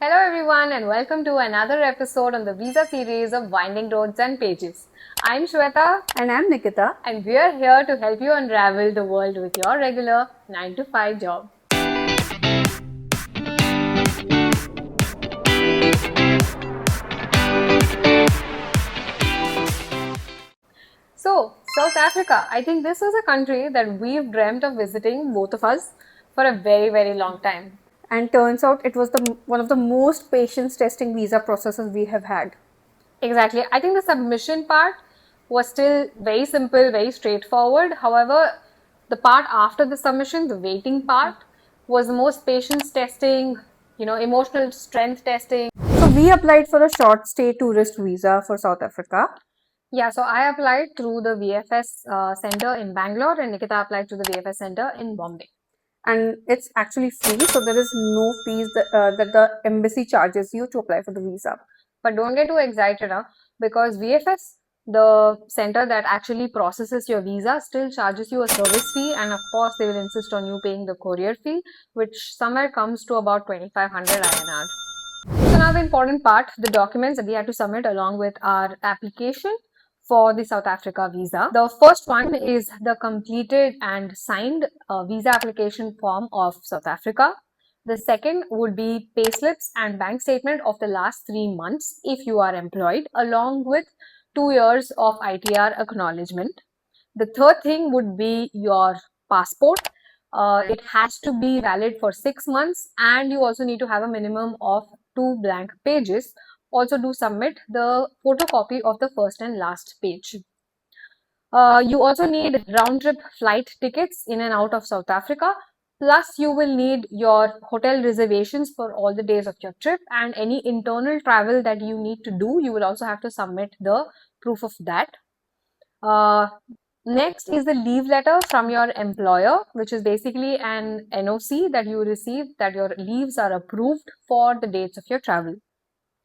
Hello everyone and welcome to another episode on the visa series of Winding Roads and Pages. I'm Shweta And I'm Nikita. and we are here to help you unravel the world with your regular 9 to 5 job. So, South Africa, I think this was a country that we've dreamt of visiting, both of us, for a very long time. And turns out it was one of the most patience testing visa processes we have had. Exactly. I think the submission part was still very simple, very straightforward. However, the part after the submission, the waiting part, was the most patience testing, emotional strength testing. So we applied for a short stay tourist visa for South Africa. Yeah, so I applied through the VFS center in Bangalore and Nikita applied to the VFS center in Bombay. And it's actually free, so there is no fees that the embassy charges you to apply for the visa. But don't get too excited, because VFS, the center that actually processes your visa, still charges you a service fee, and of course, they will insist on you paying the courier fee, which somewhere comes to about 2500 INR. So now the important part, the documents that we had to submit along with our application for the South Africa visa. The first one is the completed and signed visa application form of South Africa. The second would be payslips and bank statement of the last 3 months if you are employed, along with 2 years of ITR acknowledgement. The third thing would be your passport. It has to be valid for 6 months, and you also need to have a minimum of 2 blank pages. Also do submit the photocopy of the first and last page. You also need round trip flight tickets in and out of South Africa. Plus, you will need your hotel reservations for all the days of your trip, and any internal travel that you need to do, you will also have to submit the proof of that. Next is the leave letter from your employer, which is basically an NOC that you receive that your leaves are approved for the dates of your travel.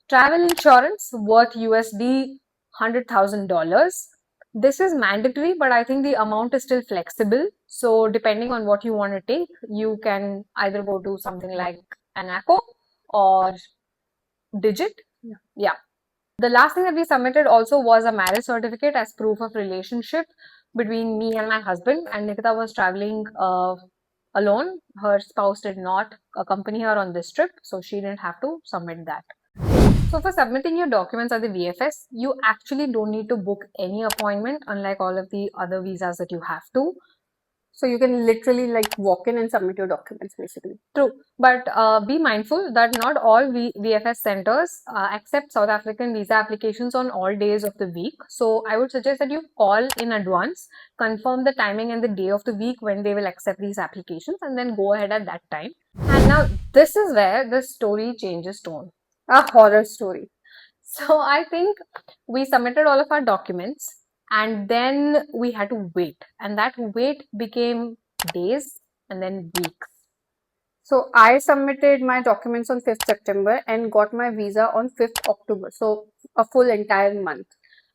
Travel insurance worth USD $100,000. This is mandatory, but I think the amount is still flexible. So depending on what you want to take, you can either go to something like Anaco or Digit. Yeah. The last thing that we submitted also was a marriage certificate as proof of relationship between me and my husband. And Nikita was traveling alone. Her spouse did not accompany her on this trip, so she didn't have to submit that. So for submitting your documents at the VFS, you actually don't need to book any appointment, unlike all of the other visas that you have to. So you can literally like walk in and submit your documents basically. True, but be mindful that not all VFS centers accept South African visa applications on all days of the week. So I would suggest that you call in advance, confirm the timing and the day of the week when they will accept these applications, and then go ahead at that time. And now this is where the story changes tone. A horror story. So I think we submitted all of our documents and then we had to wait, and that wait became days and then weeks. So I submitted my documents on 5th September and got my visa on 5th October. So a full entire month.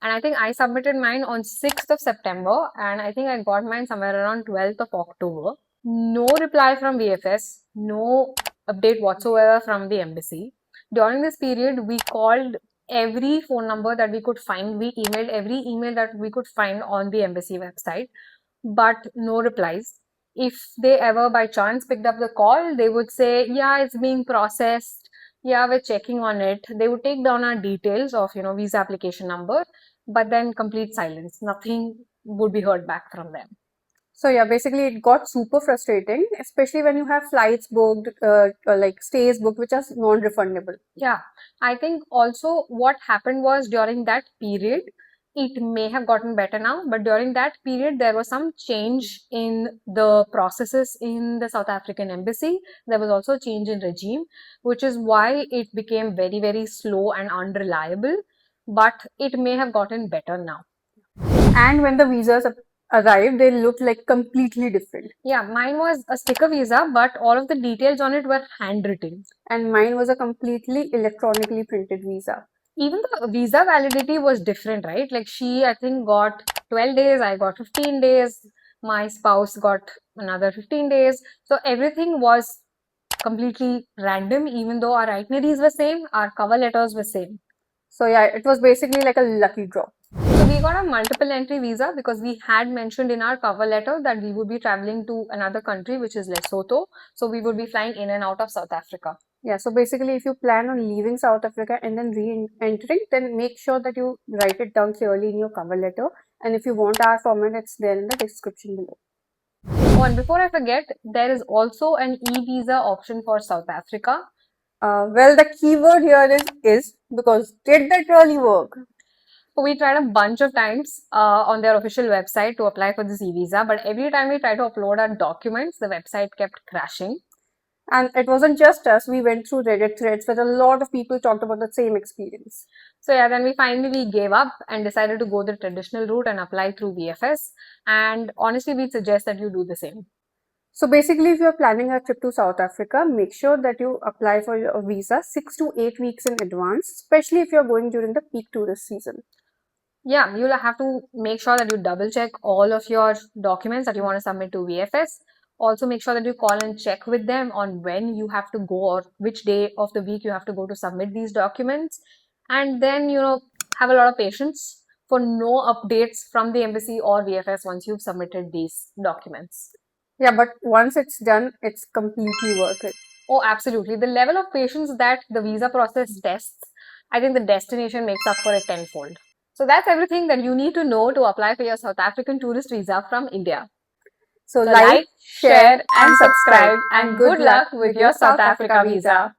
And I think I submitted mine on 6th of September and I think I got mine somewhere around 12th of October. No reply from VFS, no update whatsoever from the embassy. During this period, we called every phone number that we could find. We emailed every email that we could find on the embassy website, but no replies. If they ever by chance picked up the call, they would say, yeah, it's being processed. Yeah, we're checking on it. They would take down our details of, visa application number, but then complete silence. Nothing would be heard back from them. So yeah, basically it got super frustrating, especially when you have flights booked, like stays booked, which are non-refundable. Yeah, I think also what happened was during that period, it may have gotten better now, but during that period, there was some change in the processes in the South African embassy. There was also a change in regime, which is why it became very slow and unreliable, but it may have gotten better now. And when the visas arrived, they looked like completely different. Yeah, mine was a sticker visa, but all of the details on it were handwritten. And mine was a completely electronically printed visa. Even the visa validity was different, right? Like she, I think, got 12 days, I got 15 days, my spouse got another 15 days. So everything was completely random. Even though our itineraries were same, our cover letters were same. So yeah, it was basically like a lucky draw. So we got a multiple entry visa because we had mentioned in our cover letter that we would be traveling to another country, which is Lesotho. So we would be flying in and out of South Africa. Yeah, so basically, if you plan on leaving South Africa and then re-entering, then make sure that you write it down clearly in your cover letter. And if you want our format, it's there in the description below. Oh, and before I forget, there is also an e-visa option for South Africa. Well, the keyword here is because did that really work? So we tried a bunch of times on their official website to apply for this e-visa, but every time we tried to upload our documents, the website kept crashing. And it wasn't just us, we went through Reddit threads where a lot of people talked about the same experience. So yeah, then we finally gave up and decided to go the traditional route and apply through VFS. And honestly, we'd suggest that you do the same. So basically, if you're planning a trip to South Africa, make sure that you apply for your visa 6 to 8 weeks in advance, especially if you're going during the peak tourist season. Yeah, you'll have to make sure that you double check all of your documents that you want to submit to VFS. Also, make sure that you call and check with them on when you have to go or which day of the week you have to go to submit these documents. And then, have a lot of patience for no updates from the embassy or VFS once you've submitted these documents. Yeah, but once it's done, it's completely worth it. Oh, absolutely. The level of patience that the visa process tests, I think the destination makes up for it tenfold. So that's everything that you need to know to apply for your South African tourist visa from India. So So like, like, share, share, and and subscribe, subscribe, and and good good luck luck with with your your South South Africa Africa visa. visa.